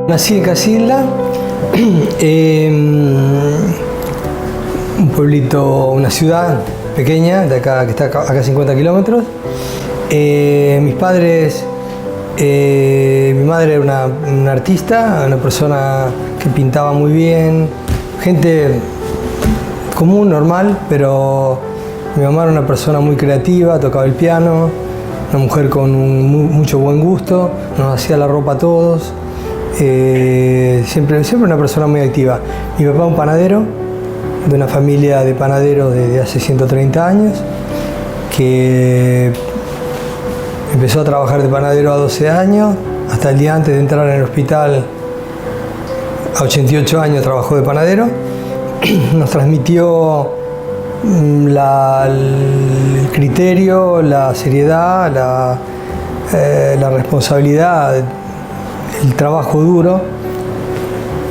Nací en Casilda, un pueblito, una ciudad pequeña, de acá, que está acá a 50 kilómetros. Mis padres, mi madre era una artista, una persona que pintaba muy bien, gente común, normal, pero mi mamá era una persona muy creativa, tocaba el piano, una mujer con mucho buen gusto, nos hacía la ropa a todos. Siempre una persona muy activa. Mi papá un panadero, de una familia de panaderos desde hace 130 años, que empezó a trabajar de panadero a 12 años, hasta el día antes de entrar en el hospital, a 88 años trabajó de panadero. Nos transmitió el criterio, la seriedad, la responsabilidad, el trabajo duro,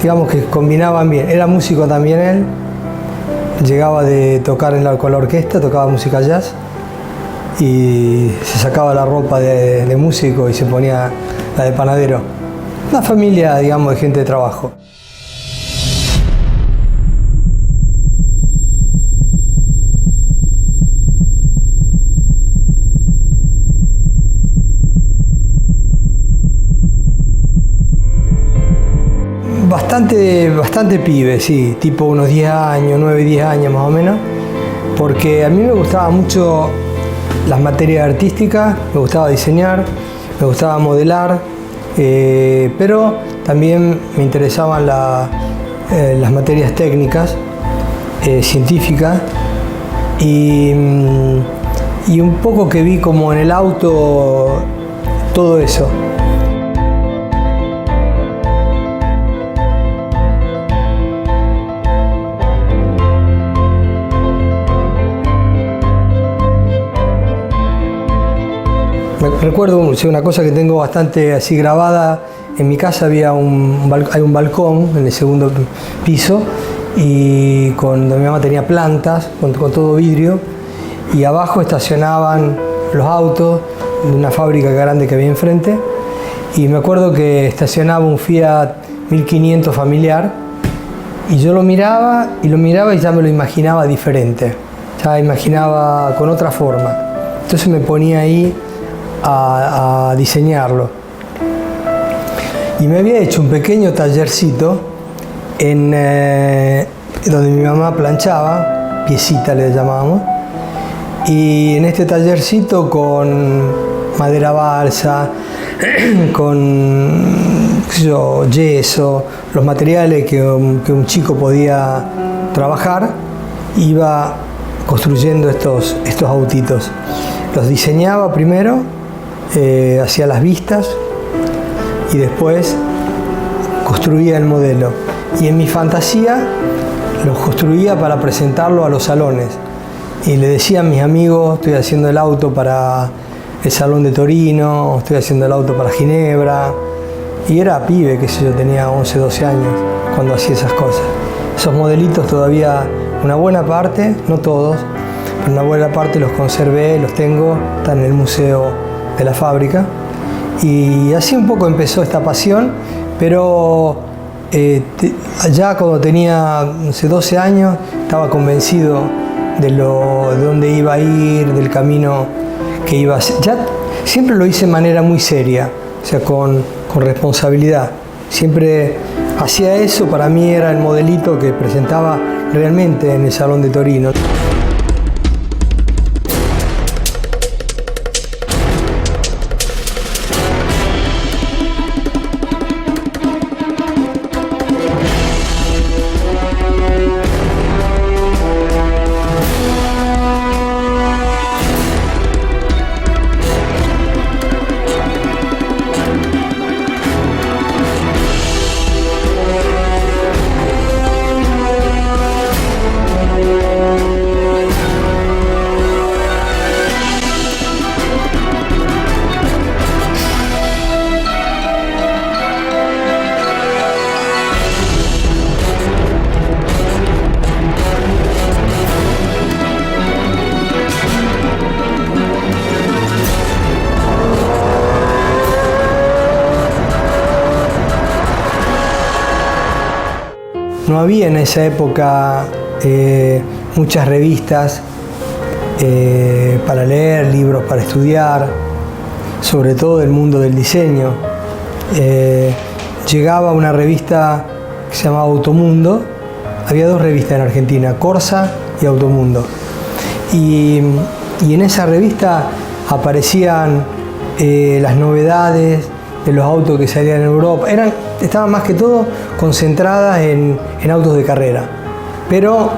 digamos que combinaban bien. Era músico también él, llegaba de tocar con la orquesta, tocaba música jazz y se sacaba la ropa de músico y se ponía la de panadero. Una familia, digamos, de gente de trabajo. Bastante pibe, sí, tipo unos 10 años, 9, 10 años más o menos, porque a mí me gustaba mucho las materias artísticas, me gustaba diseñar, me gustaba modelar, pero también me interesaban las materias técnicas, científicas, y un poco que vi como en el auto todo eso. Recuerdo una cosa que tengo bastante así grabada. En mi casa había hay un balcón en el segundo piso y donde mi mamá tenía plantas con todo vidrio, y abajo estacionaban los autos de una fábrica grande que había enfrente, y me acuerdo que estacionaba un Fiat 1500 familiar y yo lo miraba y ya me lo imaginaba diferente, ya imaginaba con otra forma. Entonces me ponía ahí a diseñarlo, y me había hecho un pequeño tallercito donde mi mamá planchaba, piecita le llamábamos, y en este tallercito con madera balsa, con yeso, los materiales que un chico podía trabajar, iba construyendo estos autitos. Los diseñaba primero, hacía las vistas y después construía el modelo, y en mi fantasía los construía para presentarlo a los salones, y le decía a mis amigos: estoy haciendo el auto para el Salón de Torino, estoy haciendo el auto para Ginebra, y era pibe, qué sé yo, tenía 11, 12 años cuando hacía esas cosas. Esos modelitos todavía, una buena parte, no todos, pero una buena parte los conservé, los tengo, están en el museo de la fábrica, y así un poco empezó esta pasión, pero ya cuando tenía 12 años estaba convencido de dónde iba a ir, del camino que iba a hacer. Ya siempre lo hice de manera muy seria, o sea, con responsabilidad. Siempre hacía eso, para mí era el modelito que presentaba realmente en el Salón de Torino. no había en esa época muchas revistas para leer, libros para estudiar, sobre todo del mundo del diseño. Llegaba una revista que se llamaba Automundo. Había dos revistas en Argentina, Corsa y Automundo. Y en esa revista aparecían las novedades de los autos que salían en Europa. Estaban más que todo concentradas en autos de carrera. Pero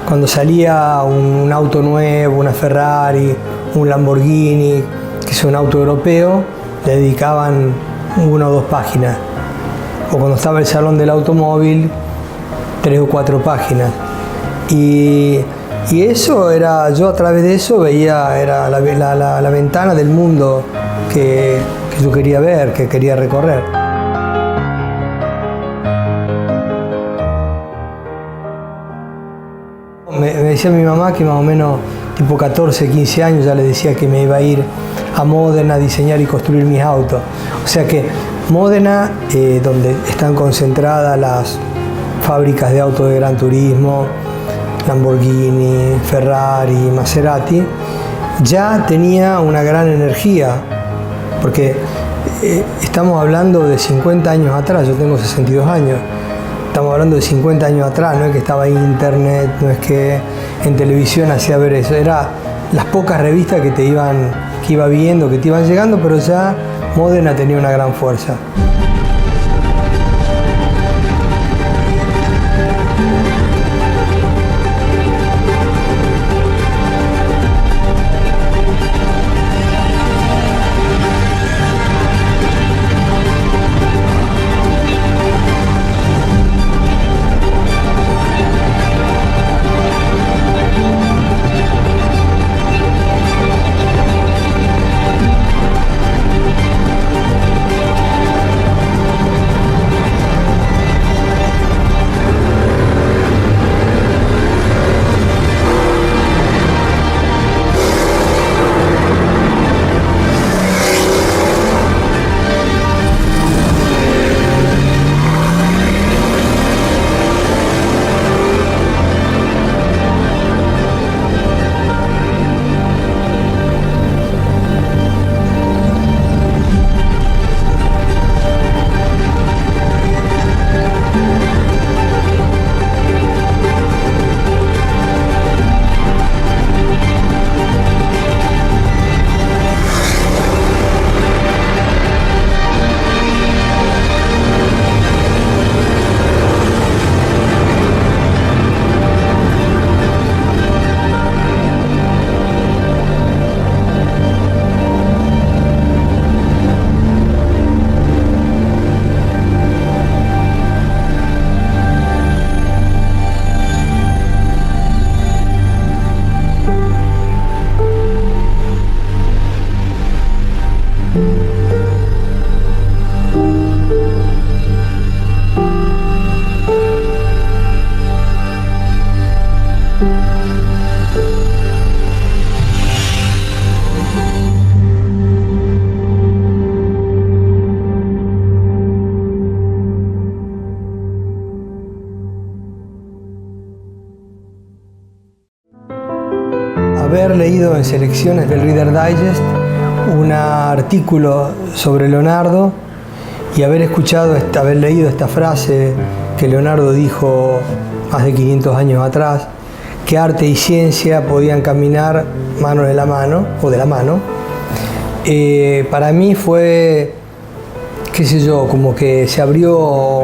cuando salía un auto nuevo, una Ferrari, un Lamborghini, que es un auto europeo, le dedicaban 1 o 2 páginas. O cuando estaba el Salón del Automóvil, 3 o 4 páginas. Y eso era, yo a través de eso veía, era la ventana del mundo que yo quería ver, que quería recorrer. Me decía mi mamá que más o menos tipo 14, 15 años ya le decía que me iba a ir a Módena a diseñar y construir mis autos. O sea que Módena, donde están concentradas las fábricas de autos de gran turismo, Lamborghini, Ferrari, Maserati, ya tenía una gran energía, porque estamos hablando de 50 años atrás, yo tengo 62 años, estamos hablando de 50 años atrás, no es que estaba ahí internet, no es que en televisión hacía ver eso, era las pocas revistas que iba viendo, que te iban llegando, pero ya Módena tenía una gran fuerza. Haber leído en selecciones del Reader Digest un artículo sobre Leonardo y haber leído esta frase que Leonardo dijo más de 500 años atrás, que arte y ciencia podían caminar mano de la mano, o de la mano, para mí fue, qué sé yo, como que se abrió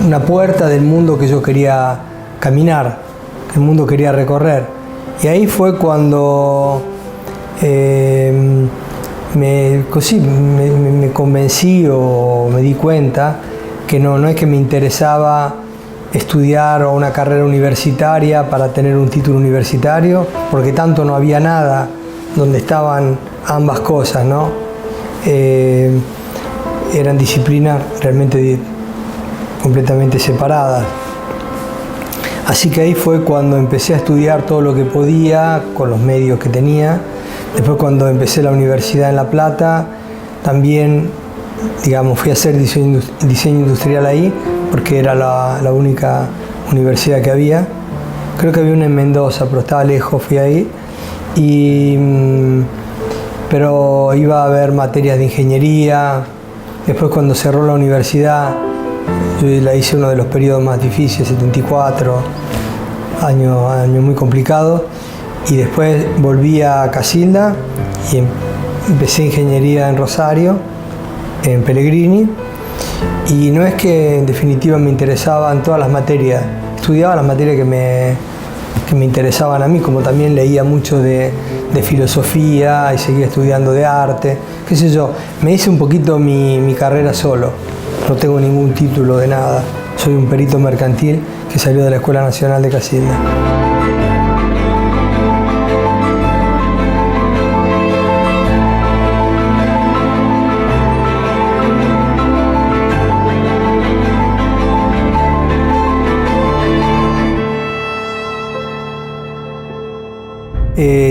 una puerta del mundo que yo quería caminar, que el mundo quería recorrer. Y ahí fue cuando me convencí o me di cuenta que no es que me interesaba estudiar una carrera universitaria para tener un título universitario, porque tanto no había nada donde estaban ambas cosas, ¿no? Eran disciplinas realmente completamente separadas. Así que ahí fue cuando empecé a estudiar todo lo que podía, con los medios que tenía. Después cuando empecé la universidad en La Plata, también, digamos, fui a hacer diseño industrial ahí, porque era la única universidad que había. Creo que había una en Mendoza, pero estaba lejos, fui ahí. Pero iba a haber materias de ingeniería. Después, cuando cerró la universidad, yo la hice uno de los periodos más difíciles, 74, año muy complicado. Y después volví a Casilda y empecé ingeniería en Rosario, en Pellegrini. Y no es que en definitiva me interesaban todas las materias, estudiaba las materias que me interesaban a mí, como también leía mucho de filosofía y seguía estudiando de arte, qué sé yo. Me hice un poquito mi carrera solo, no tengo ningún título de nada, soy un perito mercantil que salió de la Escuela Nacional de Casilda.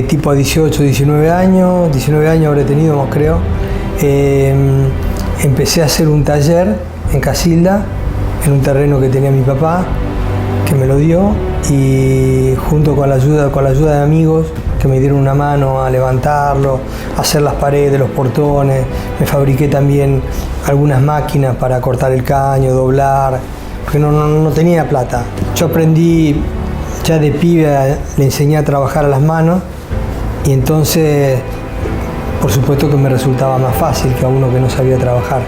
Tipo a 18, 19 años habré tenido, creo. Empecé a hacer un taller en Casilda, en un terreno que tenía mi papá, que me lo dio, y junto con la ayuda de amigos que me dieron una mano a levantarlo, a hacer las paredes, los portones. Me fabriqué también algunas máquinas para cortar el caño, doblar, porque no tenía plata. Yo aprendí ya de pibe, le enseñé a trabajar a las manos, y entonces por supuesto que me resultaba más fácil que a uno que no sabía trabajar,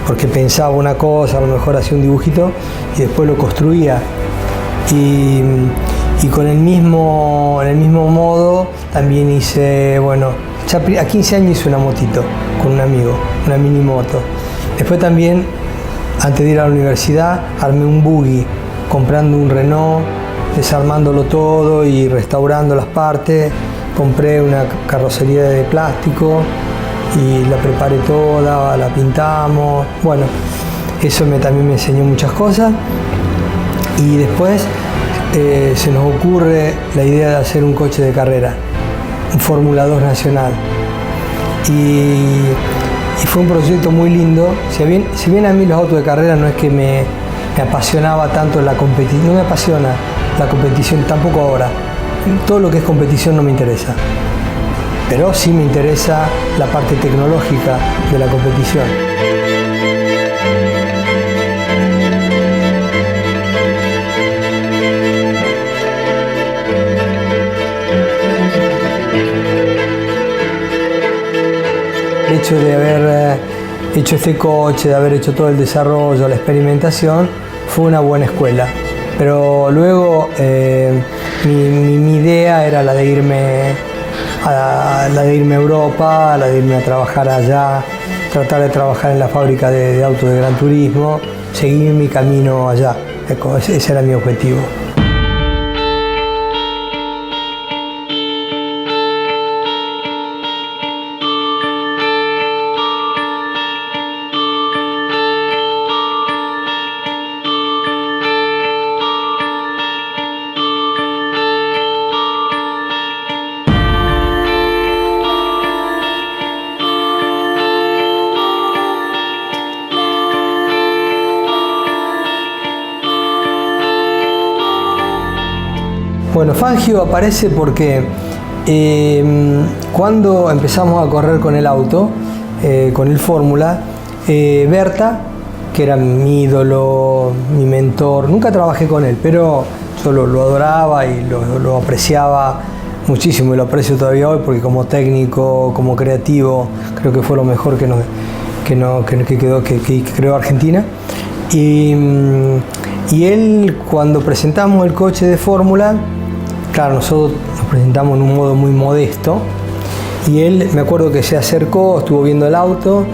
porque pensaba una cosa, a lo mejor hacía un dibujito y después lo construía, y con el mismo modo también hice, bueno, ya a 15 años hice una motito con un amigo, una mini moto. Después también, antes de ir a la universidad, armé un buggy comprando un Renault, desarmándolo todo y restaurando las partes. Compré una carrocería de plástico y la preparé toda, la pintamos. Bueno, eso también me enseñó muchas cosas. Y después se nos ocurre la idea de hacer un coche de carrera, un Fórmula 2 nacional. Y fue un proyecto muy lindo. Si bien a mí los autos de carrera no es que me apasionaba tanto la competición, no me apasiona la competición tampoco ahora. Todo lo que es competición no me interesa, pero sí me interesa la parte tecnológica de la competición. El hecho de haber hecho este coche, de haber hecho todo el desarrollo, la experimentación, fue una buena escuela. Pero luego mi idea era la de irme a Europa, la de irme a trabajar allá, tratar de trabajar en la fábrica de autos de gran turismo, seguir mi camino allá. Ese era mi objetivo. Bueno, Fangio aparece porque cuando empezamos a correr con el auto, con el Fórmula, Berta, que era mi ídolo, mi mentor, nunca trabajé con él, pero yo lo adoraba y lo apreciaba muchísimo, y lo aprecio todavía hoy, porque como técnico, como creativo, creo que fue lo mejor que creó Argentina. Y él, cuando presentamos el coche de Fórmula, claro, nosotros nos presentamos en un modo muy modesto, y él, me acuerdo que se acercó, estuvo viendo el auto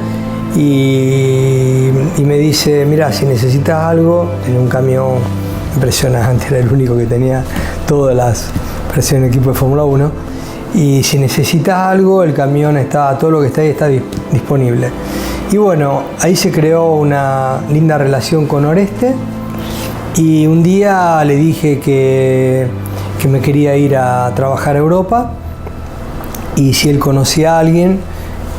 y me dice: mira, si necesitas algo, tenía un camión impresionante, era el único que tenía todas las versiones de equipo de Fórmula 1, y si necesitas algo, el camión está, todo lo que está ahí está disponible. Y bueno, ahí se creó una linda relación con Oreste, y un día le dije que me quería ir a trabajar a Europa, y si él conocía a alguien.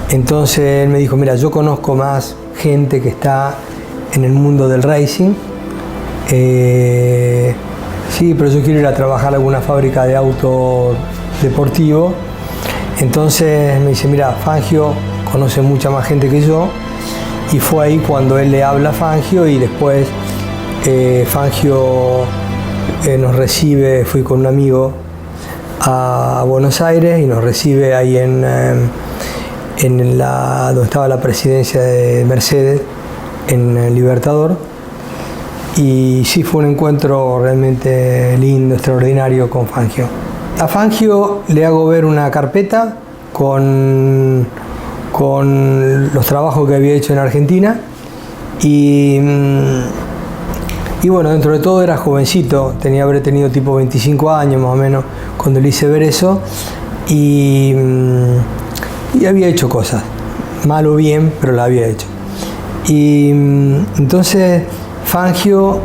Entonces él me dijo: mira, yo conozco más gente que está en el mundo del racing, Sí, pero yo quiero ir a trabajar a alguna fábrica de auto deportivo. Entonces me dice, mira, Fangio conoce mucha más gente que yo, y fue ahí cuando él le habla a Fangio, y después Fangio nos recibe. Fui con un amigo a Buenos Aires y nos recibe ahí donde estaba la presidencia de Mercedes, en el Libertador. Y sí, fue un encuentro realmente lindo, extraordinario con Fangio. A Fangio le hago ver una carpeta con los trabajos que había hecho en Argentina, y bueno, dentro de todo era jovencito, habré tenido tipo 25 años más o menos cuando le hice ver eso, y había hecho cosas, mal o bien, pero la había hecho. Y entonces Fangio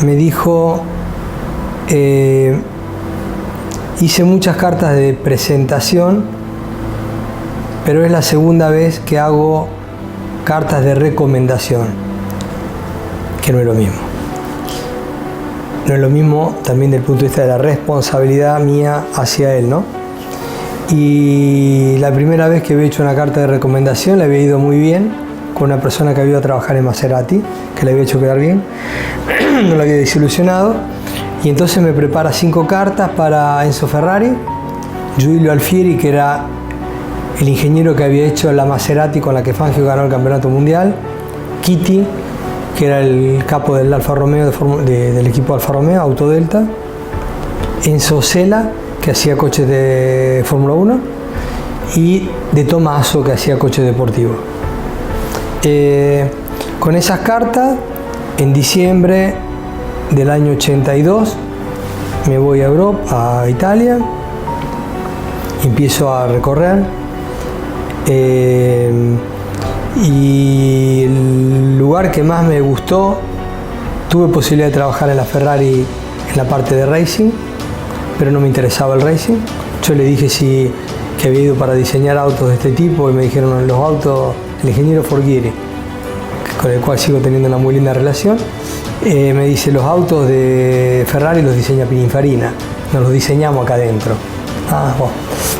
me dijo, hice muchas cartas de presentación, pero es la segunda vez que hago cartas de recomendación, que no es lo mismo. No es lo mismo también desde el punto de vista de la responsabilidad mía hacia él, ¿no? Y la primera vez que había hecho una carta de recomendación le había ido muy bien, con una persona que había ido a trabajar en Maserati, que le había hecho quedar bien, no lo había desilusionado, y entonces me prepara 5 cartas para Enzo Ferrari, Giulio Alfieri, que era el ingeniero que había hecho la Maserati con la que Fangio ganó el campeonato mundial, Kitty, que era el capo del Alfa Romeo, del equipo Alfa Romeo, Autodelta, Enzo Sela, que hacía coches de Fórmula 1, y de Tomaso, que hacía coches deportivos. Con esas cartas, en diciembre del año 82, me voy a Europa, a Italia, empiezo a recorrer, y el lugar que más me gustó, tuve posibilidad de trabajar en la Ferrari en la parte de racing, pero no me interesaba el racing. Yo le dije que había ido para diseñar autos de este tipo, y me dijeron los autos, el ingeniero Forghieri, con el cual sigo teniendo una muy linda relación, me dice, los autos de Ferrari los diseña Pininfarina, nos los diseñamos acá adentro. Bueno.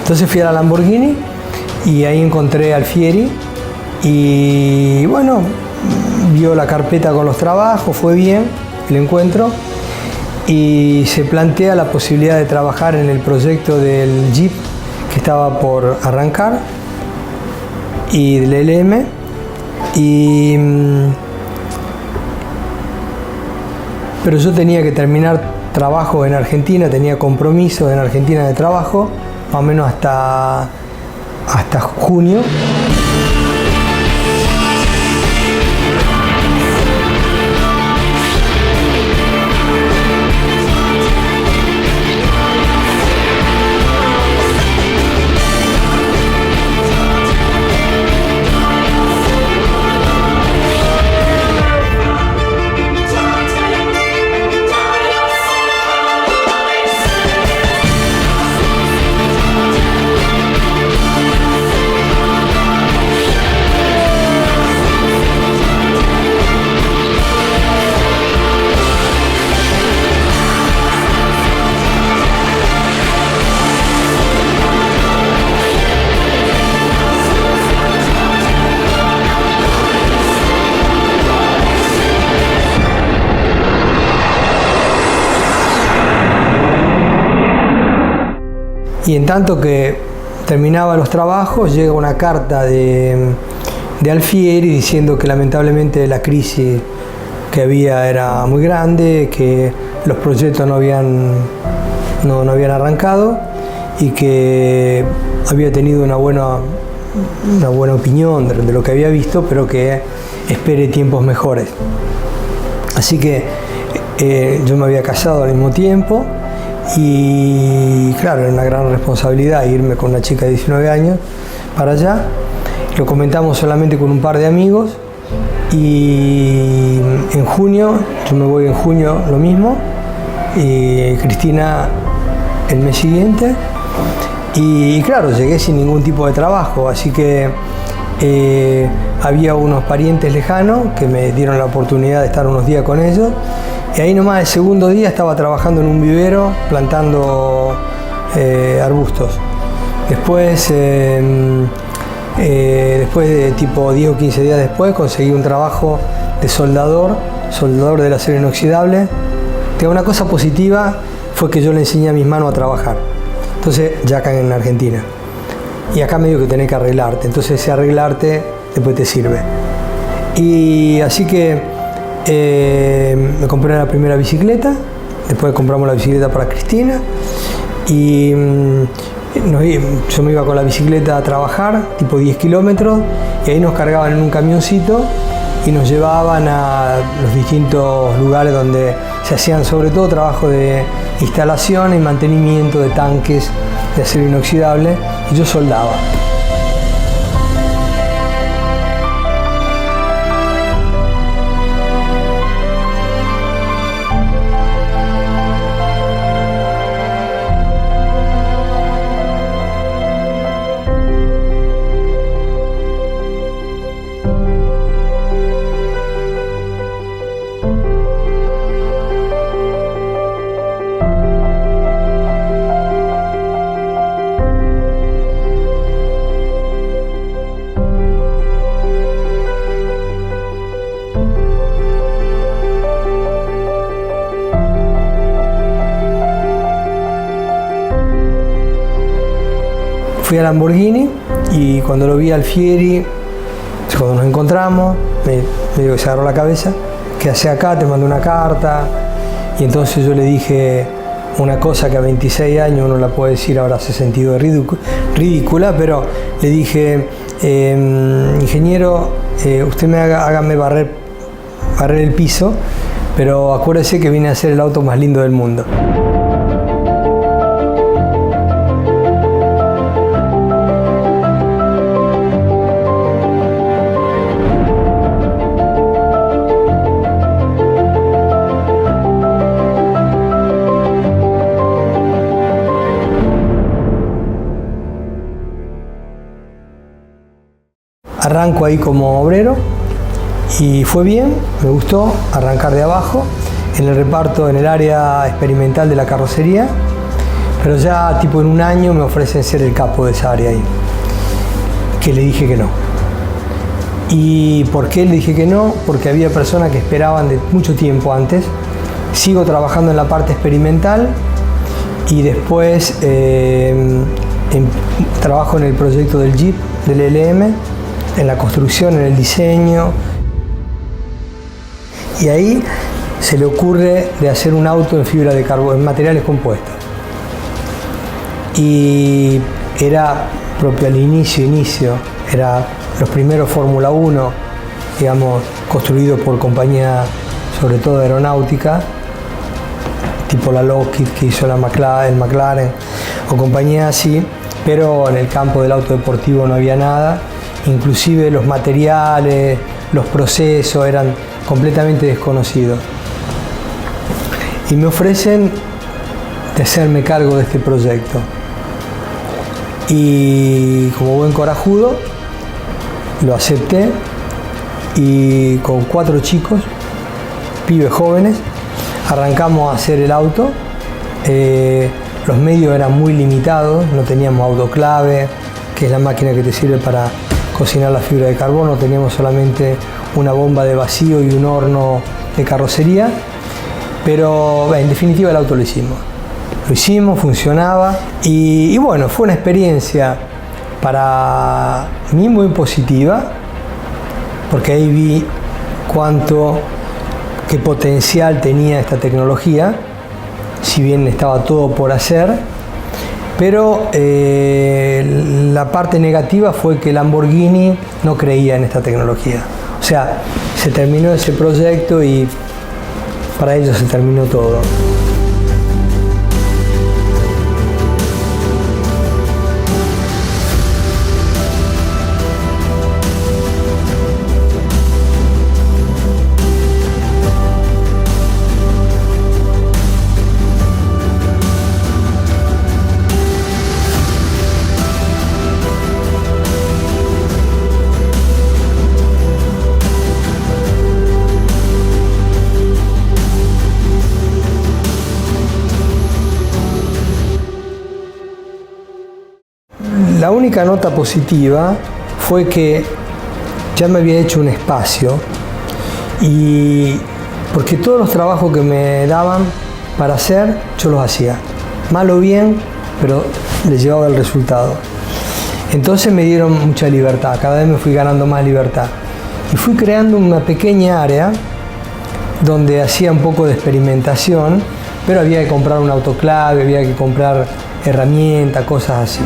Entonces fui a la Lamborghini y ahí encontré a Alfieri, y bueno, vio la carpeta con los trabajos, fue bien el encuentro, y se plantea la posibilidad de trabajar en el proyecto del Jeep que estaba por arrancar, y del LM, pero yo tenía que terminar trabajo en Argentina, tenía compromisos en Argentina de trabajo, más o menos hasta junio. Y en tanto que terminaba los trabajos, llega una carta de Alfieri diciendo que lamentablemente la crisis que había era muy grande, que los proyectos no habían arrancado, y que había tenido una buena opinión de lo que había visto, pero que espere tiempos mejores. Así que yo me había casado al mismo tiempo, y claro, era una gran responsabilidad irme con una chica de 19 años para allá. Lo comentamos solamente con un par de amigos, y en junio, yo me voy en junio lo mismo, y Cristina el mes siguiente, y claro, llegué sin ningún tipo de trabajo, así que había unos parientes lejanos que me dieron la oportunidad de estar unos días con ellos, Y ahí nomás el segundo día estaba trabajando en un vivero plantando arbustos. Después de tipo 10 o 15 días después conseguí un trabajo de soldador del acero inoxidable. Una cosa positiva fue que yo le enseñé a mis manos a trabajar. Entonces, ya acá en Argentina. Y acá medio que tenés que arreglarte. Entonces, ese arreglarte después te sirve. Y así que me compré la primera bicicleta. Después compramos la bicicleta para Cristina. Y yo me iba con la bicicleta a trabajar, tipo 10 kilómetros. Y ahí nos cargaban en un camioncito y nos llevaban a los distintos lugares donde se hacían sobre todo trabajo de instalación y mantenimiento de tanques de acero inoxidable, y yo soldaba. Fui a Lamborghini y cuando lo vi al Fieri, cuando nos encontramos, me dijo que se agarró la cabeza. ¿Qué hace acá? Te mandé una carta. Y entonces yo le dije una cosa que a 26 años uno la puede decir, ahora hace sentido ridícula, pero le dije, ingeniero, usted hágame barrer el piso, pero acuérdese que vine a hacer el auto más lindo del mundo. Arranco ahí como obrero y fue bien, me gustó arrancar de abajo en el reparto, en el área experimental de la carrocería, pero ya tipo en un año me ofrecen ser el capo de esa área ahí, que le dije que no. ¿Y por qué le dije que no? Porque había personas que esperaban de mucho tiempo antes. Sigo trabajando en la parte experimental y después trabajo en el proyecto del Jeep, del LM, en la construcción, en el diseño. Y ahí se le ocurre de hacer un auto en fibra de carbono, en materiales compuestos. Y era propio al inicio, era los primeros Fórmula 1, digamos, construidos por compañías, sobre todo aeronáutica, tipo la Lockheed que hizo el McLaren, o compañías así, pero en el campo del auto deportivo no había nada. Inclusive los materiales, los procesos eran completamente desconocidos. Y me ofrecen de hacerme cargo de este proyecto. Y como buen corajudo, lo acepté y con 4 chicos, pibes jóvenes, arrancamos a hacer el auto. Los medios eran muy limitados, no teníamos autoclave, que es la máquina que te sirve para cocinar la fibra de carbono, teníamos solamente una bomba de vacío y un horno de carrocería, pero en definitiva el auto lo hicimos, funcionaba y bueno, fue una experiencia para mí muy positiva, porque ahí vi qué potencial tenía esta tecnología, si bien estaba todo por hacer. Pero la parte negativa fue que Lamborghini no creía en esta tecnología. O sea, se terminó ese proyecto y para ellos se terminó todo. La única nota positiva fue que ya me había hecho un espacio, y porque todos los trabajos que me daban para hacer, yo los hacía, mal o bien, pero les llevaba el resultado. Entonces me dieron mucha libertad, cada vez me fui ganando más libertad. Y fui creando una pequeña área donde hacía un poco de experimentación, pero había que comprar un autoclave, había que comprar herramientas, cosas así.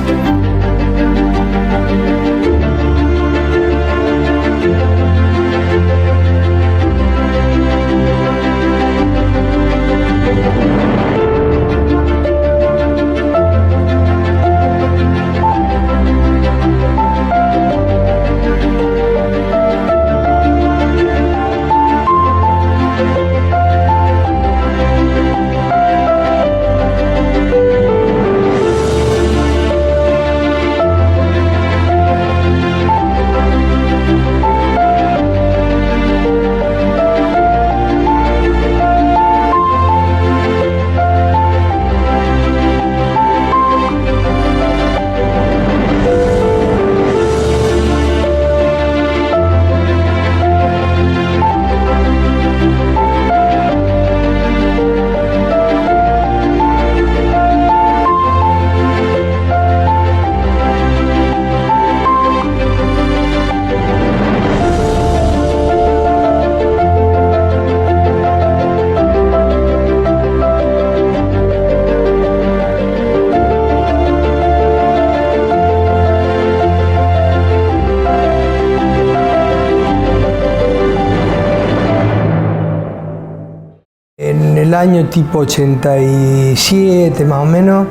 En el año tipo 87 más o menos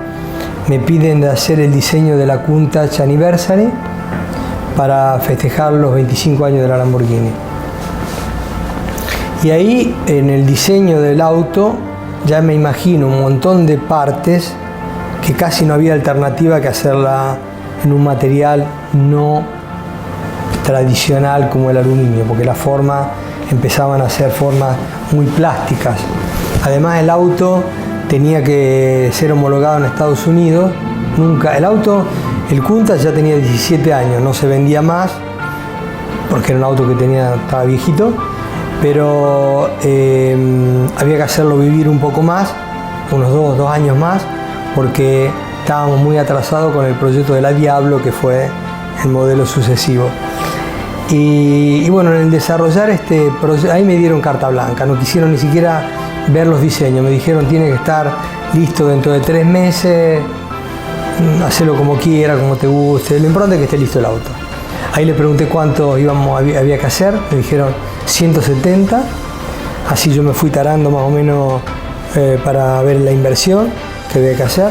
me piden de hacer el diseño de la Countach Anniversary para festejar los 25 años de la Lamborghini. Y ahí en el diseño del auto ya me imagino un montón de partes que casi no había alternativa que hacerla en un material no tradicional como el aluminio, porque las formas empezaban a ser formas muy plásticas. Además el auto tenía que ser homologado en Estados Unidos. El Countach ya tenía 17 años, no se vendía más porque era un auto que estaba viejito, pero había que hacerlo vivir un poco más, unos dos años más, porque estábamos muy atrasados con el proyecto de la Diablo, que fue el modelo sucesivo. Y bueno, en el desarrollar este proyecto, ahí me dieron carta blanca, no quisieron ni siquiera ver los diseños, me dijeron tiene que estar listo dentro de 3 meses, hacelo como quiera, como te guste, lo importante es que esté listo el auto. Ahí le pregunté cuánto había que hacer, me dijeron 170, así yo me fui tarando más o menos para ver la inversión que había que hacer,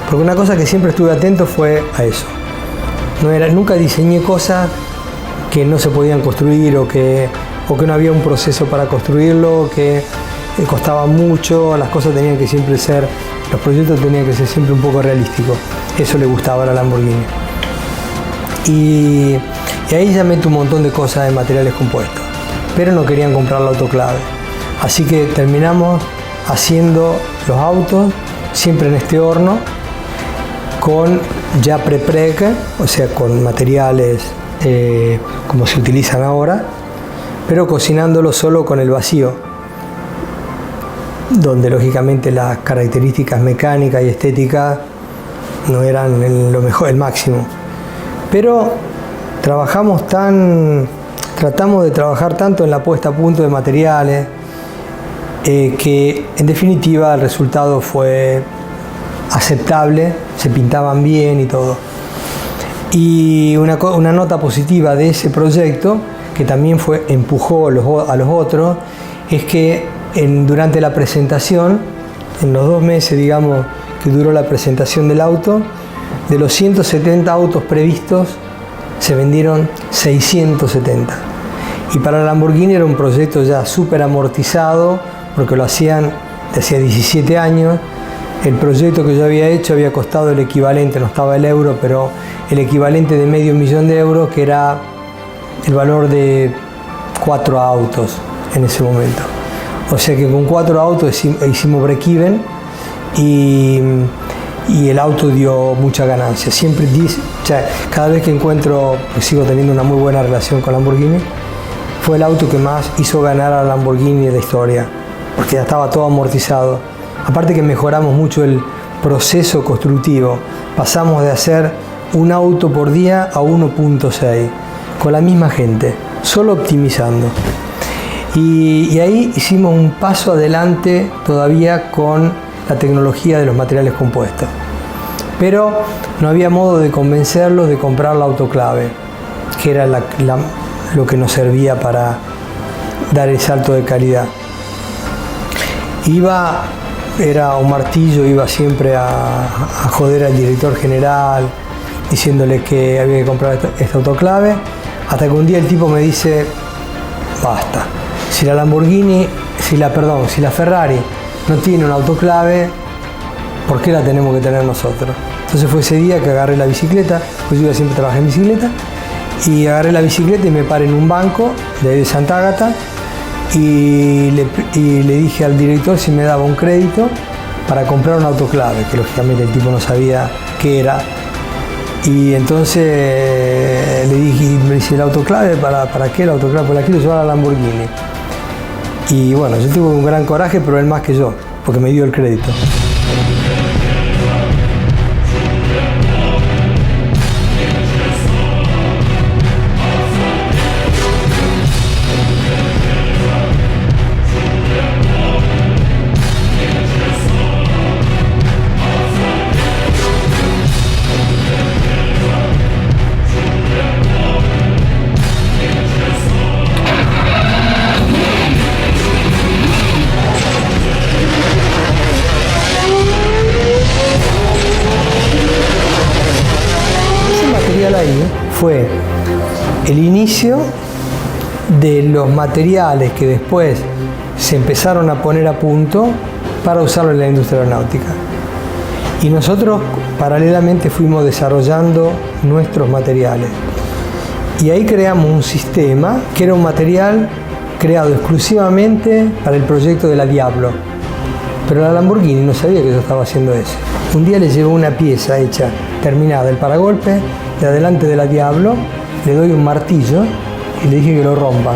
porque una cosa que siempre estuve atento fue a eso. Nunca diseñé cosas que no se podían construir o que no había un proceso para construirlo, que costaba mucho, las cosas tenían que siempre ser, los proyectos tenían que ser siempre un poco realísticos. Eso le gustaba a la Lamborghini. Y ahí ya meto un montón de cosas de materiales compuestos, pero no querían comprar la autoclave. Así que terminamos haciendo los autos siempre en este horno, con ya pre-preg, o sea, con materiales como se utilizan ahora, pero cocinándolo solo con el vacío, donde lógicamente las características mecánicas y estéticas no eran el máximo. Pero tratamos de trabajar tanto en la puesta a punto de materiales, que en definitiva el resultado fue aceptable, se pintaban bien y todo. Y una nota positiva de ese proyecto, que también empujó a los otros, es que durante la presentación, en los 2 meses, digamos, que duró la presentación del auto, de los 170 autos previstos, se vendieron 670. Y para Lamborghini era un proyecto ya súper amortizado, porque lo hacían de hacía 17 años. El proyecto que yo había hecho había costado el equivalente, no estaba el euro, pero el equivalente de $500,000 de euros, que era el valor de 4 autos en ese momento. O sea que con 4 autos hicimos break-even, y y el auto dio mucha ganancia. Siempre dice, o sea, cada vez que encuentro, pues sigo teniendo una muy buena relación con Lamborghini, fue el auto que más hizo ganar a Lamborghini de la historia, porque ya estaba todo amortizado. Aparte que mejoramos mucho el proceso constructivo, pasamos de hacer un auto por día a 1.6, con la misma gente, solo optimizando. Y ahí hicimos un paso adelante todavía con la tecnología de los materiales compuestos. Pero no había modo de convencerlos de comprar la autoclave, que era lo que nos servía para dar el salto de calidad. Era un martillo, iba siempre a joder al director general, diciéndole que había que comprar esta autoclave, hasta que un día el tipo me dice, basta, si la Ferrari no tiene una autoclave, ¿por qué la tenemos que tener nosotros? Entonces fue ese día que agarré la bicicleta, pues yo siempre trabajé en bicicleta, y agarré la bicicleta y me paré en un banco de ahí de Santa Ágata y le dije al director si me daba un crédito para comprar una autoclave, que lógicamente el tipo no sabía qué era. Y entonces le dije, me dice, ¿la autoclave? ¿Para qué la autoclave? Pues la quiero llevar a Lamborghini. Y bueno, yo tuve un gran coraje, pero él más que yo, porque me dio el crédito. Fue el inicio de los materiales que después se empezaron a poner a punto para usarlo en la industria aeronáutica. Y nosotros paralelamente fuimos desarrollando nuestros materiales. Y ahí creamos un sistema que era un material creado exclusivamente para el proyecto de la Diablo. Pero la Lamborghini no sabía que yo estaba haciendo eso. Un día le llegó una pieza hecha, terminada, el paragolpe de adelante de la Diablo, le doy un martillo y le dije que lo rompan.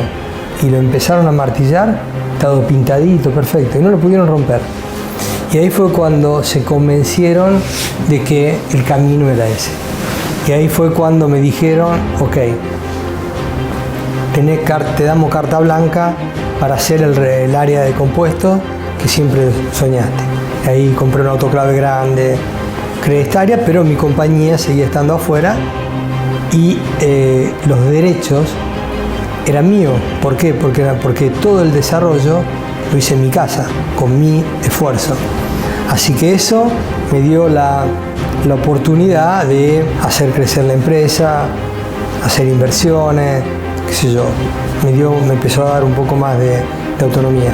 Y lo empezaron a martillar, todo pintadito, perfecto, y no lo pudieron romper. Y ahí fue cuando se convencieron de que el camino era ese. Y ahí fue cuando me dijeron, ok, te damos carta blanca para hacer el área de compuestos que siempre soñaste. Ahí compré una autoclave grande, creé esta área, pero mi compañía seguía estando afuera y los derechos eran míos. ¿Por qué? Porque todo el desarrollo lo hice en mi casa, con mi esfuerzo. Así que eso me dio la oportunidad de hacer crecer la empresa, hacer inversiones, qué sé yo. Me empezó a dar un poco más de autonomía.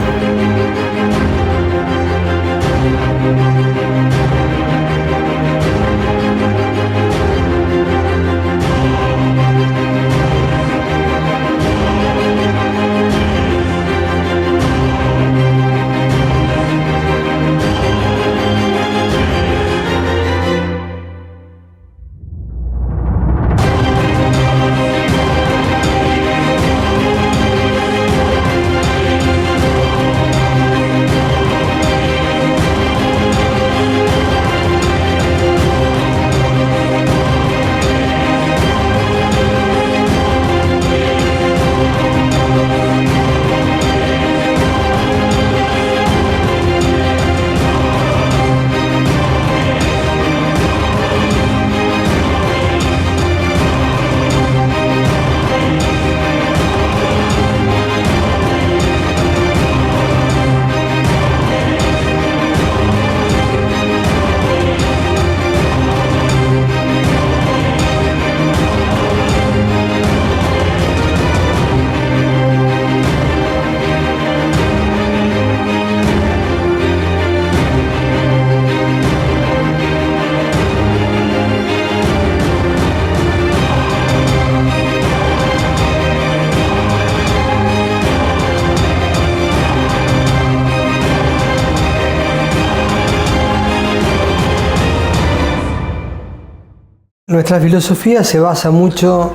Nuestra filosofía se basa mucho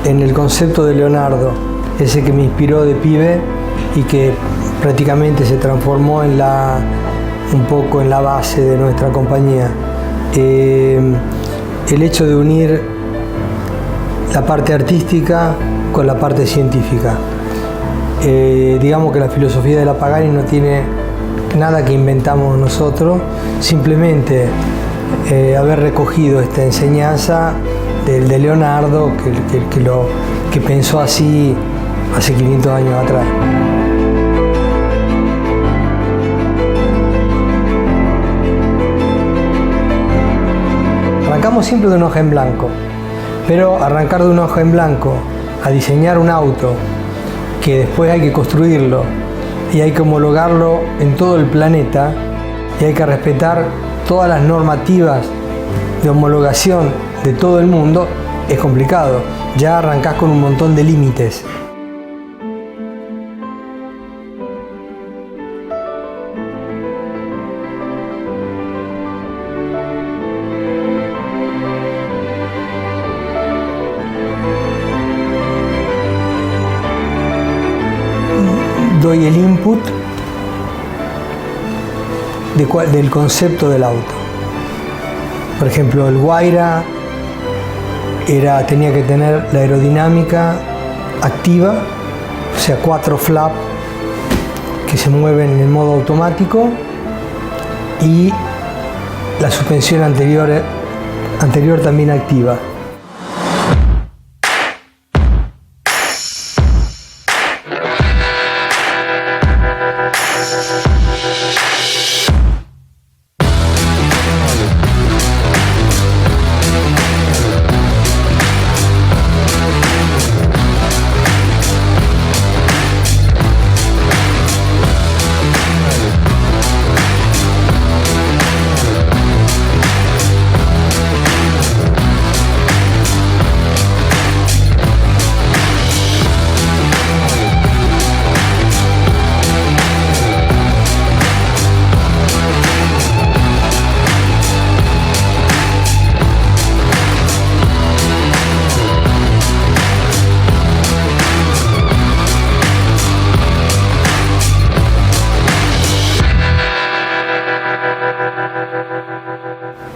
en el concepto de Leonardo, ese que me inspiró de pibe y que prácticamente se transformó en un poco en la base de nuestra compañía. El hecho de unir la parte artística con la parte científica. Digamos que la filosofía de la Pagani no tiene nada que inventamos nosotros, simplemente haber recogido esta enseñanza de Leonardo, que pensó así hace 500 años atrás. Arrancamos siempre de una hoja en blanco, pero arrancar de una hoja en blanco a diseñar un auto que después hay que construirlo y hay que homologarlo en todo el planeta y hay que respetar todas las normativas de homologación de todo el mundo, es complicado. Ya arrancás con un montón de límites. Doy el input del concepto del auto. Por ejemplo, el Huayra tenía que tener la aerodinámica activa, o sea, 4 flaps que se mueven en el modo automático y la suspensión anterior también activa.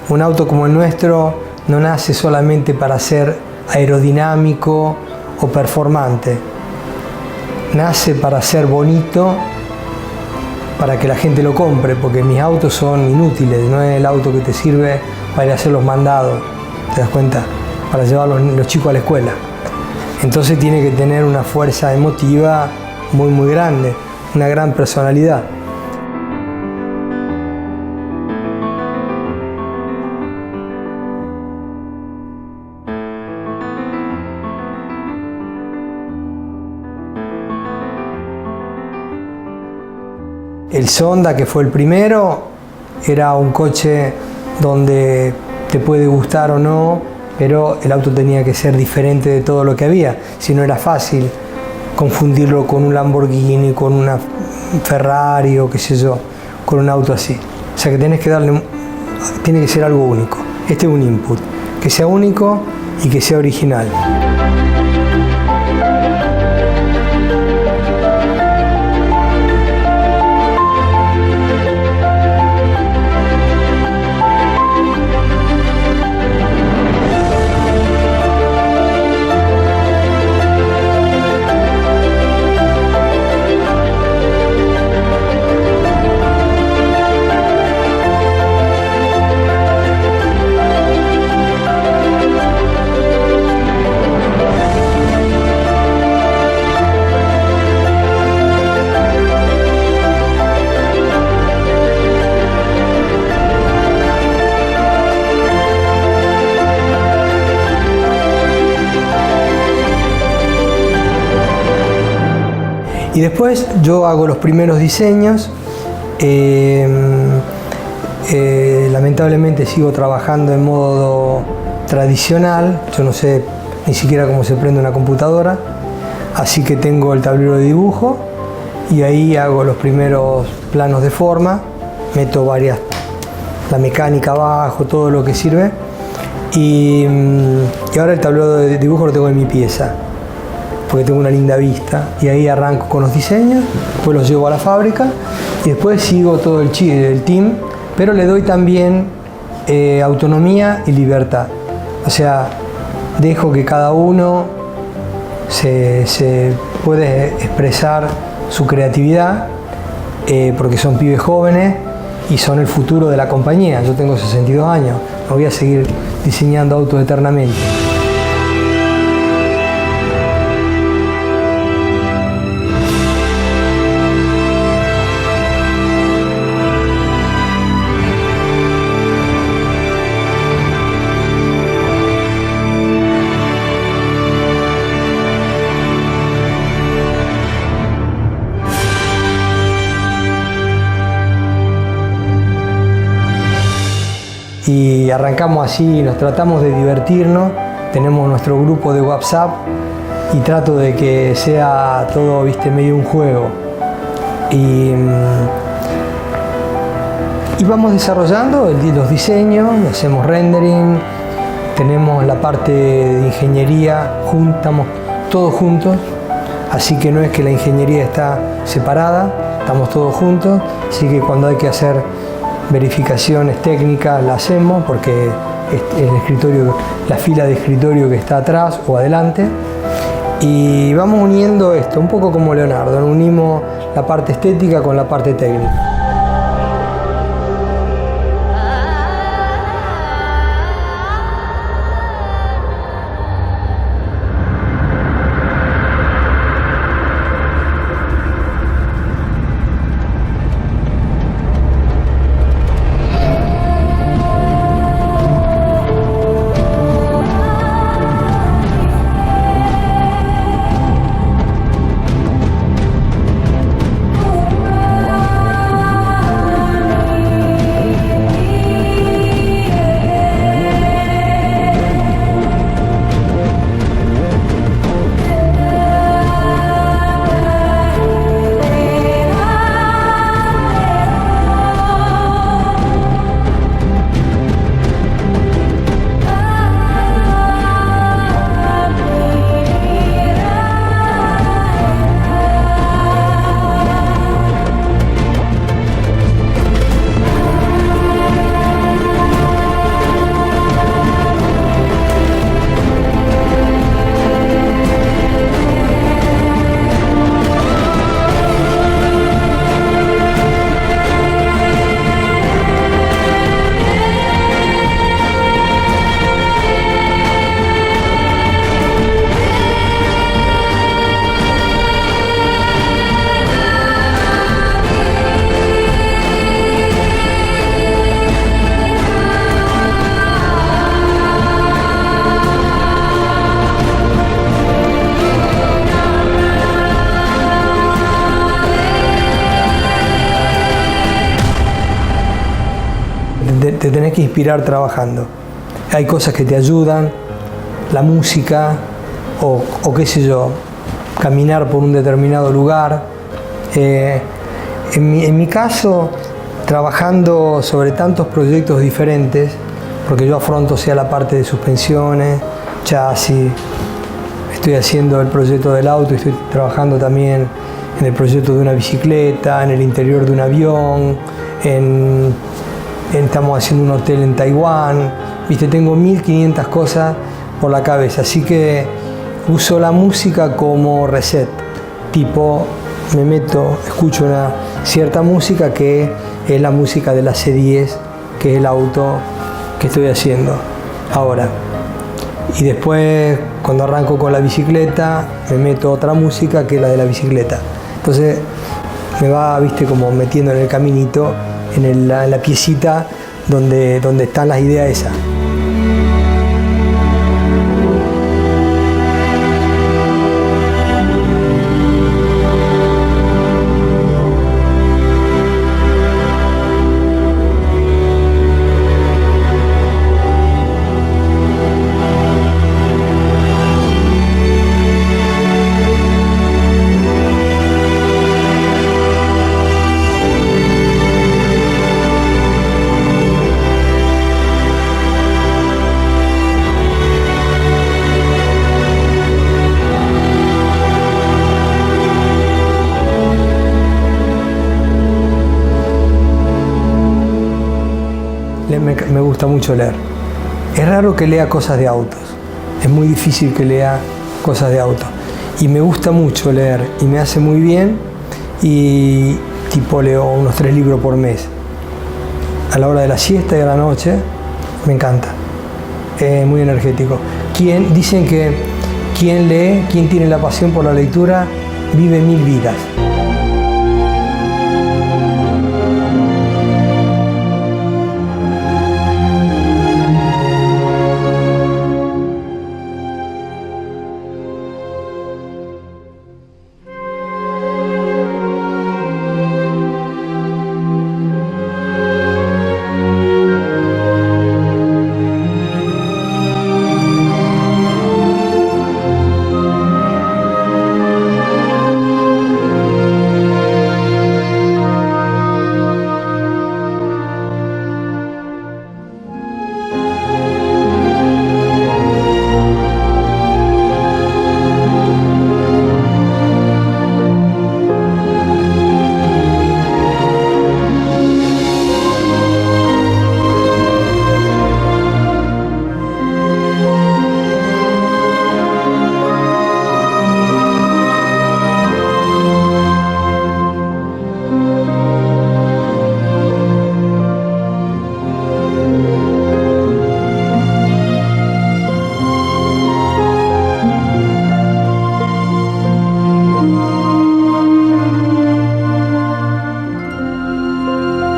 Un auto como el nuestro no nace solamente para ser aerodinámico o performante. Nace para ser bonito, para que la gente lo compre, porque mis autos son inútiles, no es el auto que te sirve para ir a hacer los mandados, ¿te das cuenta? Para llevar a los chicos a la escuela. Entonces tiene que tener una fuerza emotiva muy muy grande, una gran personalidad. El Sonda, que fue el primero, era un coche donde te puede gustar o no, pero el auto tenía que ser diferente de todo lo que había. Si no, era fácil confundirlo con un Lamborghini, con una Ferrari o qué sé yo, con un auto así. O sea que tiene que ser algo único. Este es un input, que sea único y que sea original. Y después yo hago los primeros diseños. Lamentablemente sigo trabajando en modo tradicional. Yo no sé ni siquiera cómo se prende una computadora. Así que tengo el tablero de dibujo y ahí hago los primeros planos de forma. Meto la mecánica abajo, todo lo que sirve. Y ahora el tablero de dibujo lo tengo en mi pieza, porque tengo una linda vista, y ahí arranco con los diseños, después los llevo a la fábrica y después sigo todo el team, pero le doy también autonomía y libertad. O sea, dejo que cada uno se puede expresar su creatividad, porque son pibes jóvenes y son el futuro de la compañía. Yo tengo 62 años, no voy a seguir diseñando autos eternamente. Y arrancamos así, nos tratamos de divertirnos, tenemos nuestro grupo de WhatsApp y trato de que sea todo, viste, medio un juego. Y vamos desarrollando los diseños, hacemos rendering, tenemos la parte de ingeniería, estamos todos juntos, así que no es que la ingeniería está separada, estamos todos juntos, así que cuando hay que hacer verificaciones técnicas la hacemos, porque el escritorio, la fila de escritorio que está atrás o adelante, y vamos uniendo esto, un poco como Leonardo, unimos la parte estética con la parte técnica. Te tenés que inspirar trabajando. Hay cosas que te ayudan, la música o qué sé yo, caminar por un determinado lugar. En mi caso, trabajando sobre tantos proyectos diferentes, porque yo afronto sea la parte de suspensiones, chasis, estoy haciendo el proyecto del auto y estoy trabajando también en el proyecto de una bicicleta, en el interior de un avión, estamos haciendo un hotel en Taiwán, viste, tengo 1500 cosas por la cabeza, así que uso la música como reset, tipo me meto, escucho una cierta música que es la música de la C10, que es el auto que estoy haciendo ahora, y después cuando arranco con la bicicleta me meto otra música que es la de la bicicleta, entonces me va, viste, como metiendo en el caminito, en la piecita donde están las ideas esas. gusta mucho leer. Es raro que lea cosas de autos. Es muy difícil que lea cosas de autos. Y me gusta mucho leer y me hace muy bien. Y tipo leo unos 3 libros por mes. A la hora de la siesta y a la noche. Me encanta. Es muy energético. Dicen que quien lee, quien tiene la pasión por la lectura, vive 1000 vidas.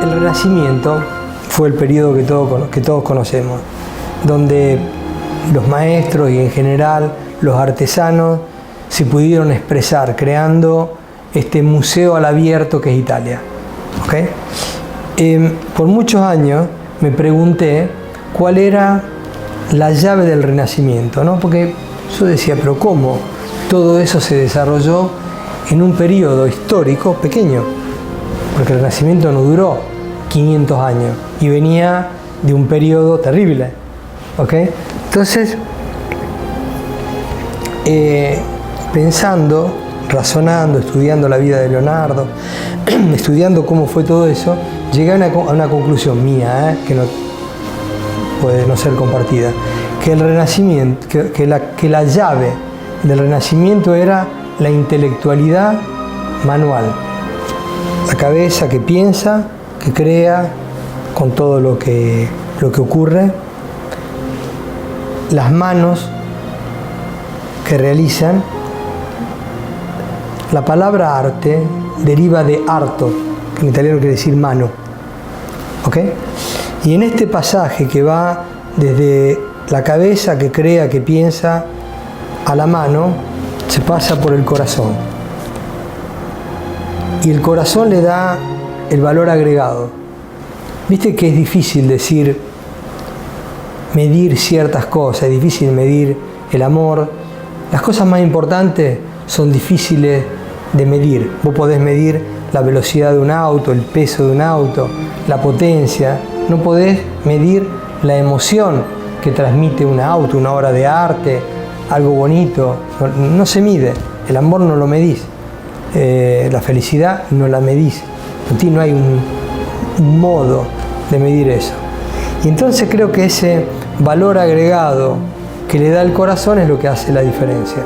El Renacimiento fue el periodo que todos conocemos, donde los maestros y en general los artesanos se pudieron expresar creando este museo al abierto que es Italia. ¿Okay? Por muchos años me pregunté cuál era la llave del Renacimiento, ¿no? Porque yo decía, pero ¿cómo todo eso se desarrolló en un periodo histórico pequeño? Porque el Renacimiento no duró 500 años y venía de un periodo terrible. ¿Okay? Entonces, pensando, razonando, estudiando la vida de Leonardo, estudiando cómo fue todo eso, llegué a una conclusión mía, que no puede no ser compartida, que el Renacimiento, que la llave del Renacimiento era la intelectualidad manual, la cabeza que piensa, que crea con todo lo que ocurre, las manos que realizan. La palabra arte deriva de arto, que en italiano quiere decir mano. ¿Okay? Y en este pasaje que va desde la cabeza que crea, que piensa, a la mano, se pasa por el corazón. Y el corazón le da el valor agregado. Viste que es difícil medir ciertas cosas, es difícil medir el amor. Las cosas más importantes son difíciles de medir. Vos podés medir la velocidad de un auto, el peso de un auto, la potencia. No podés medir la emoción que transmite un auto, una obra de arte, algo bonito. No se mide. El amor no lo medís. La felicidad no la medís. No hay un modo de medir eso. Y entonces creo que ese valor agregado que le da el corazón es lo que hace la diferencia.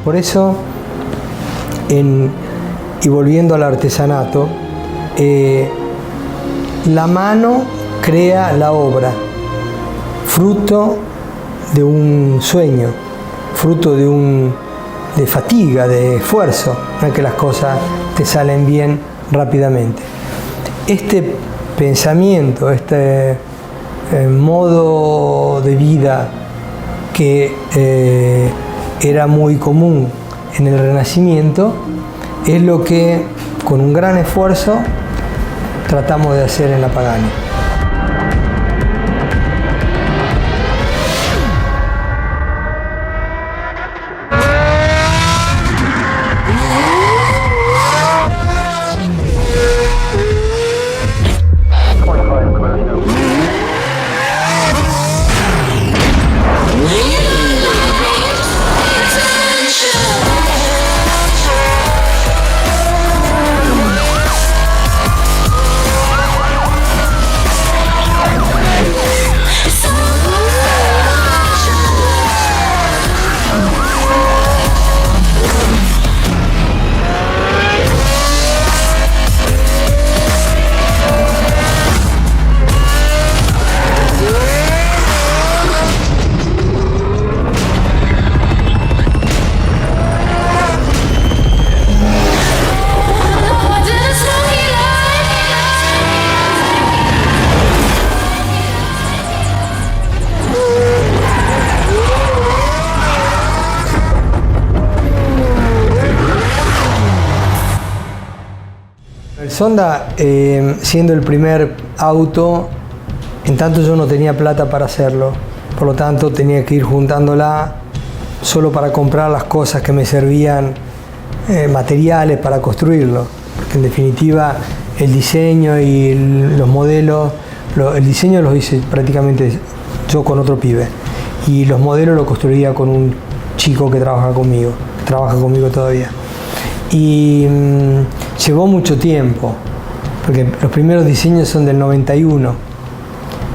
Por eso, y volviendo al artesanato, la mano crea la obra, fruto de un sueño, fruto de fatiga, de esfuerzo, no es que las cosas te salen bien rápidamente. Este pensamiento, este modo de vida que era muy común en el Renacimiento, es lo que con un gran esfuerzo tratamos de hacer en la Pagani. El Sonda, siendo el primer auto, en tanto yo no tenía plata para hacerlo, por lo tanto tenía que ir juntándola solo para comprar las cosas que me servían, materiales para construirlo, porque en definitiva el diseño y los modelos, el diseño los hice prácticamente yo con otro pibe, y los modelos los construía con un chico que trabaja conmigo todavía. Y llevó mucho tiempo, porque los primeros diseños son del 91.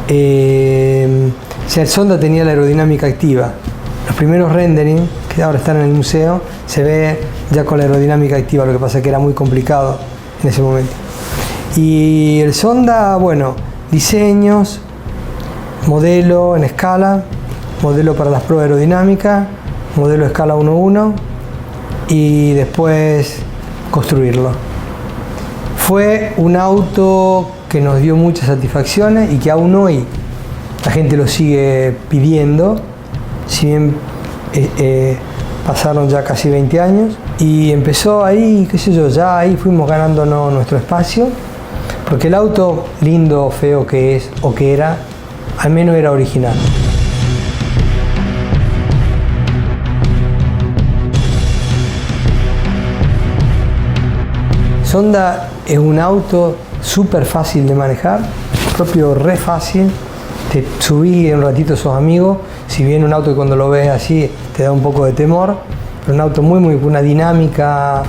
El Sonda tenía la aerodinámica activa. Los primeros rendering, que ahora están en el museo, se ve ya con la aerodinámica activa, lo que pasa es que era muy complicado en ese momento. Y el Sonda, bueno, diseños, modelo en escala, modelo para las pruebas aerodinámicas, modelo escala 1:1, y después construirlo. Fue un auto que nos dio muchas satisfacciones y que aún hoy la gente lo sigue pidiendo, si bien pasaron ya casi 20 años, y empezó ahí, qué sé yo, ya ahí fuimos ganándonos nuestro espacio, porque el auto, lindo o feo que es o que era, al menos era original. Sonda es un auto súper fácil de manejar, propio re fácil, te subí en un ratito sos amigos, si bien un auto que cuando lo ves así te da un poco de temor, pero un auto muy una dinámica,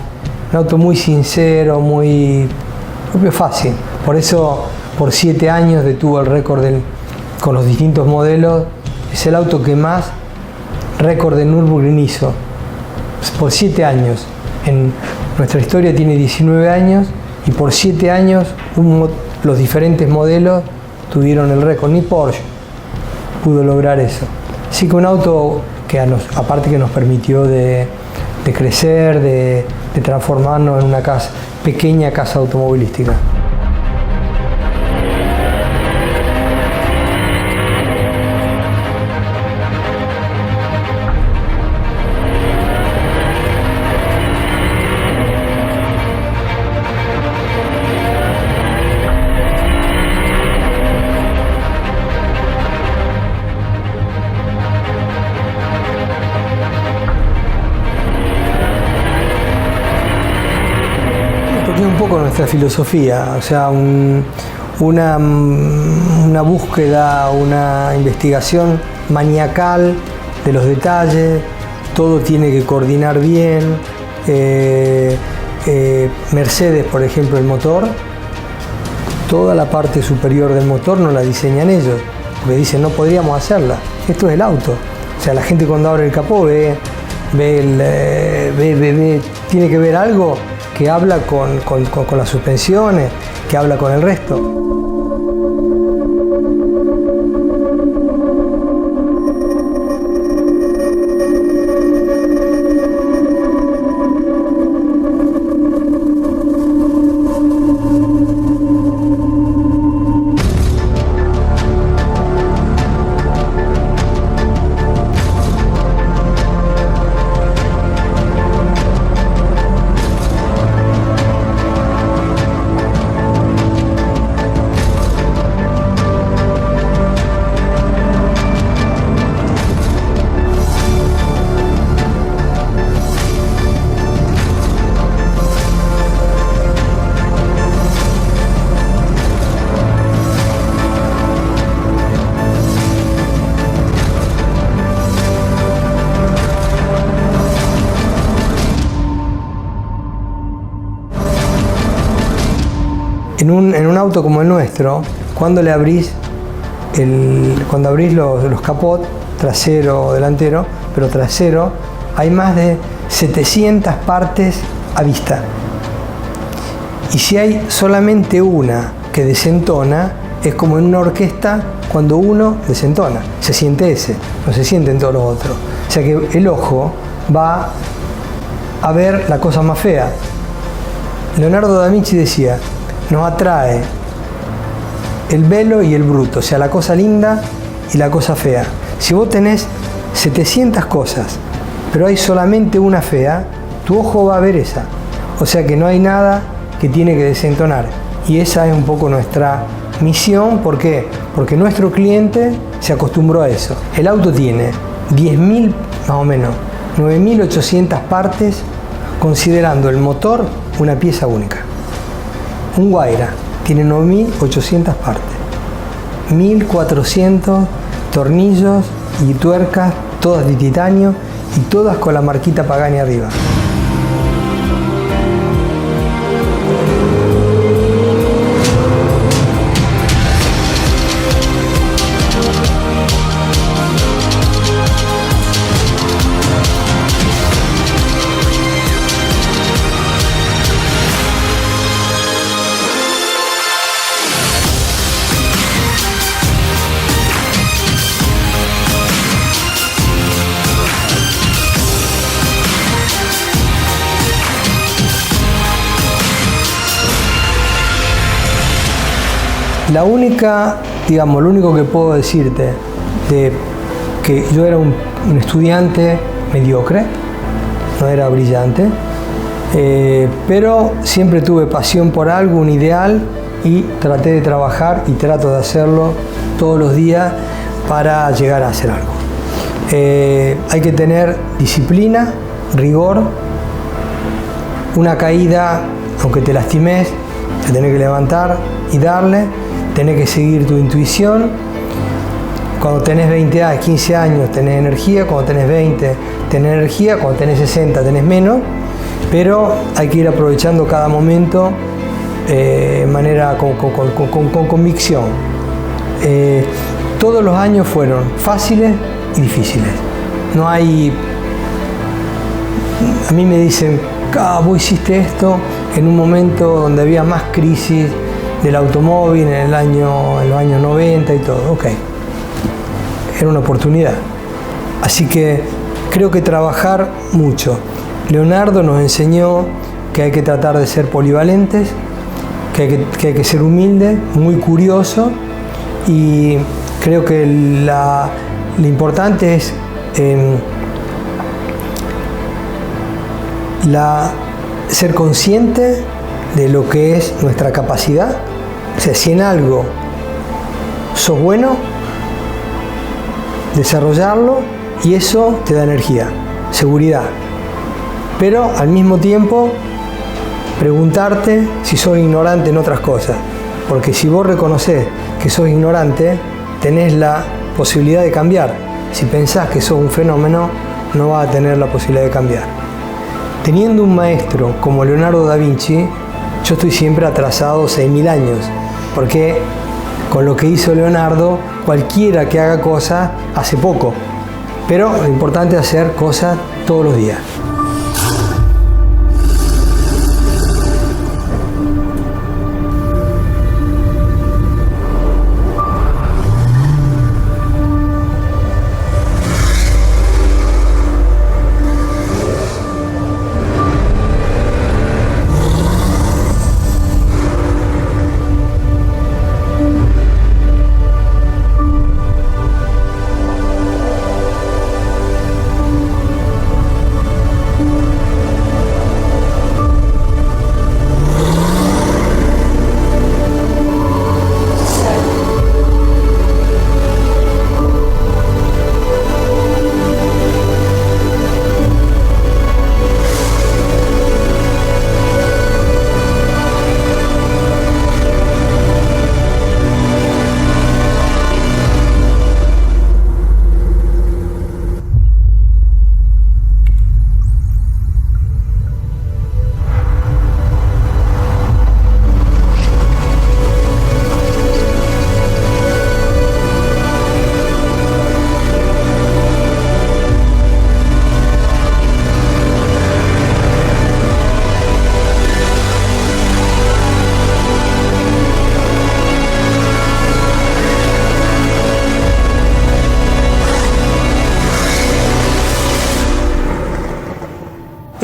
un auto muy sincero, muy propio fácil. Por eso por 7 años detuvo el récord con los distintos modelos, es el auto que más récord de Nürburgring hizo, por 7 años. En nuestra historia tiene 19 años y por 7 años los diferentes modelos tuvieron el récord, ni Porsche pudo lograr eso. Así que un auto que aparte que nos permitió de crecer, de transformarnos en una pequeña casa automovilística. Es un poco nuestra filosofía, o sea, una búsqueda, una investigación maniacal de los detalles, todo tiene que coordinar bien. Mercedes, por ejemplo, el motor, toda la parte superior del motor no la diseñan ellos, porque dicen no podríamos hacerla, esto es el auto. O sea, la gente cuando abre el capó ve tiene que ver algo que habla con las suspensiones, que habla con el resto. En un auto como el nuestro, cuando abrís los capot, trasero o delantero, pero trasero, hay más de 700 partes a vista. Y si hay solamente una que desentona, es como en una orquesta cuando uno desentona, se siente ese, no se sienten todos los otros. O sea que el ojo va a ver la cosa más fea. Leonardo da Vinci decía: nos atrae el bello y el bruto, o sea, la cosa linda y la cosa fea. Si vos tenés 700 cosas, pero hay solamente una fea, tu ojo va a ver esa. O sea que no hay nada que tiene que desentonar. Y esa es un poco nuestra misión. ¿Por qué? Porque nuestro cliente se acostumbró a eso. El auto tiene 10.000, más o menos, 9.800 partes, considerando el motor una pieza única. Un Guaira tiene 9.800 partes, 1.400 tornillos y tuercas, todas de titanio y todas con la marquita Pagani arriba. La única, digamos, lo único que puedo decirte de que yo era un estudiante mediocre, no era brillante, pero siempre tuve pasión por algo, un ideal, y traté de trabajar y trato de hacerlo todos los días para llegar a hacer algo. Hay que tener disciplina, rigor, una caída, aunque te lastimes, te tenés que levantar y darle. Tenés que seguir tu intuición. Cuando tenés 20 años, 15 años tenés energía, cuando tenés 20 tenés energía, cuando tenés 60 tenés menos, pero hay que ir aprovechando cada momento de manera con convicción. Todos los años fueron fáciles y difíciles. No hay... A mí me dicen: vos hiciste esto en un momento donde había más crisis del automóvil en los años 90 y todo. Ok, era una oportunidad. Así que creo que trabajar mucho. Leonardo nos enseñó que hay que tratar de ser polivalentes, que hay que ser humilde, muy curioso, y creo que lo importante es ser consciente de lo que es nuestra capacidad. O sea, si en algo sos bueno, desarrollarlo, y eso te da energía, seguridad. Pero al mismo tiempo, preguntarte si sos ignorante en otras cosas. Porque si vos reconocés que sos ignorante, tenés la posibilidad de cambiar. Si pensás que sos un fenómeno, no vas a tener la posibilidad de cambiar. Teniendo un maestro como Leonardo da Vinci, yo estoy siempre atrasado 6.000 años, porque con lo que hizo Leonardo, cualquiera que haga cosas hace poco. Pero lo importante es hacer cosas todos los días.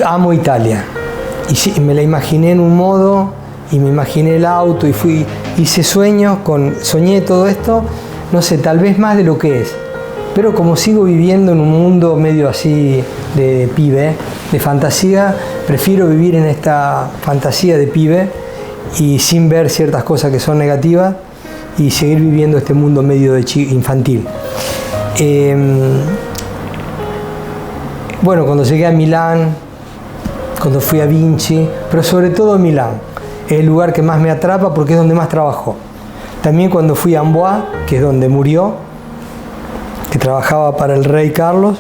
Amo Italia y sí, me la imaginé en un modo y me imaginé el auto y hice sueños, soñé todo esto, no sé, tal vez más de lo que es, pero como sigo viviendo en un mundo medio así de pibe, de fantasía, prefiero vivir en esta fantasía de pibe y sin ver ciertas cosas que son negativas y seguir viviendo este mundo medio de infantil. Bueno, cuando llegué a Milán, cuando fui a Vinci, pero sobre todo Milán, es el lugar que más me atrapa porque es donde más trabajó. También cuando fui a Amboise, que es donde murió, que trabajaba para el rey Carlos,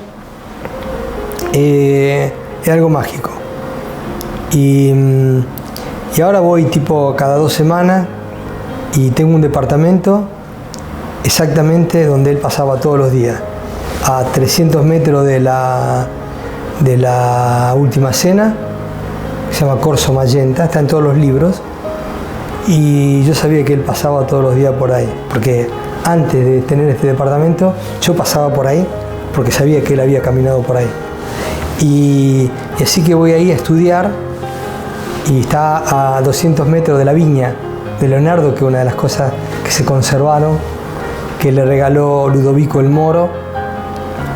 es algo mágico. Y ahora voy tipo cada 2 semanas y tengo un departamento exactamente donde él pasaba todos los días, a 300 metros de la Última Cena, se llama Corso Magenta, está en todos los libros, y yo sabía que él pasaba todos los días por ahí, porque antes de tener este departamento yo pasaba por ahí, porque sabía que él había caminado por ahí. Y así que voy ahí a estudiar, y está a 200 metros de la viña de Leonardo, que es una de las cosas que se conservaron, que le regaló Ludovico el Moro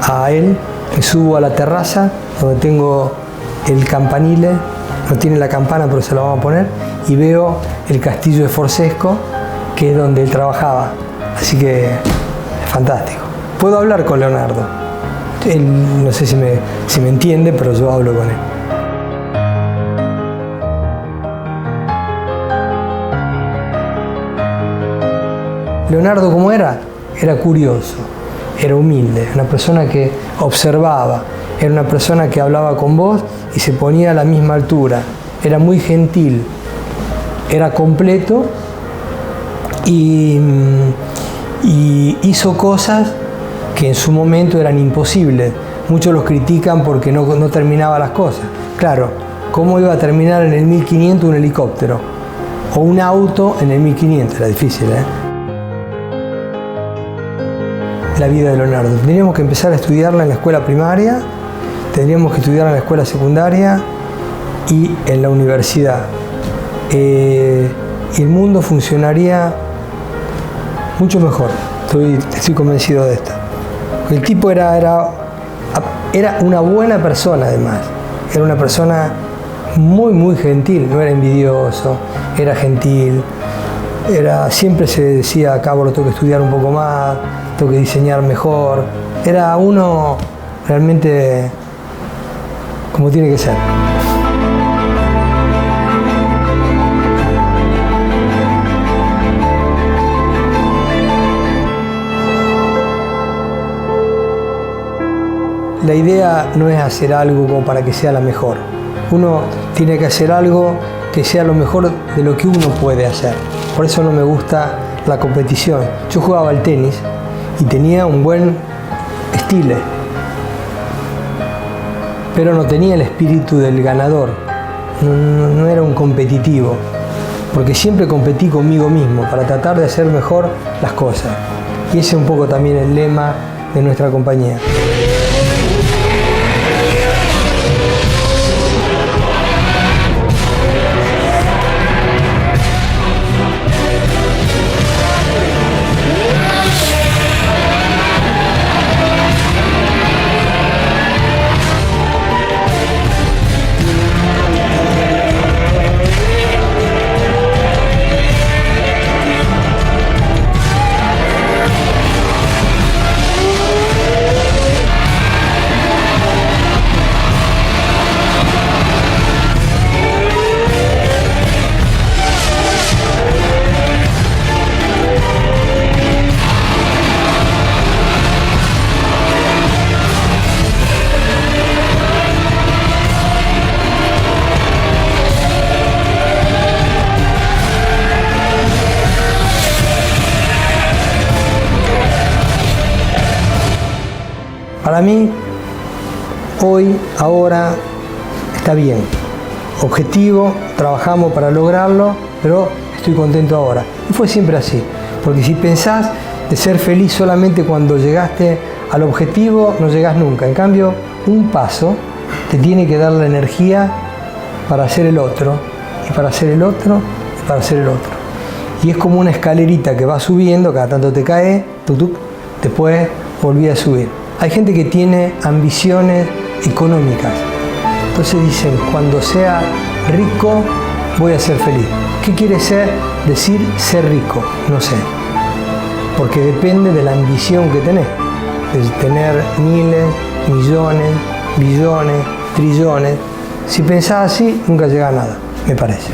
a él. Me subo a la terraza, donde tengo el campanile, no tiene la campana pero se la vamos a poner, y veo el castillo de Forsesco, que es donde él trabajaba, así que es fantástico. Puedo hablar con Leonardo, él no sé si me entiende, pero yo hablo con él. Leonardo, ¿cómo era? Era curioso, era humilde, una persona que observaba, era una persona que hablaba con vos y se ponía a la misma altura, era muy gentil, era completo y hizo cosas que en su momento eran imposibles. Muchos los critican porque no terminaba las cosas. Claro, ¿cómo iba a terminar en el 1500 un helicóptero? O un auto en el 1500, era difícil, La vida de Leonardo. Tendríamos que empezar a estudiarla en la escuela primaria, tendríamos que estudiarla en la escuela secundaria y en la universidad. El mundo funcionaría mucho mejor, estoy convencido de esto. El tipo era una buena persona, además, era una persona muy muy gentil, no era envidioso, era gentil, siempre se decía, acá lo tengo que estudiar un poco más, tengo que diseñar mejor, era uno realmente como tiene que ser. La idea no es hacer algo como para que sea la mejor. Uno tiene que hacer algo que sea lo mejor de lo que uno puede hacer. Por eso no me gusta la competición. Yo jugaba al tenis y tenía un buen estilo, pero no tenía el espíritu del ganador, no era un competitivo, porque siempre competí conmigo mismo para tratar de hacer mejor las cosas. Y ese es un poco también el lema de nuestra compañía. Para mí, hoy, ahora, está bien. Objetivo, trabajamos para lograrlo, pero estoy contento ahora. Y fue siempre así, porque si pensás de ser feliz solamente cuando llegaste al objetivo, no llegás nunca. En cambio, un paso te tiene que dar la energía para hacer el otro, y para hacer el otro, y para hacer el otro. Y es como una escalerita que va subiendo, cada tanto te cae, después volví a subir. Hay gente que tiene ambiciones económicas. Entonces dicen, cuando sea rico voy a ser feliz. ¿Qué quiere decir ser rico? No sé. Porque depende de la ambición que tenés. De tener miles, millones, billones, trillones. Si pensás así, nunca llegás a nada, me parece.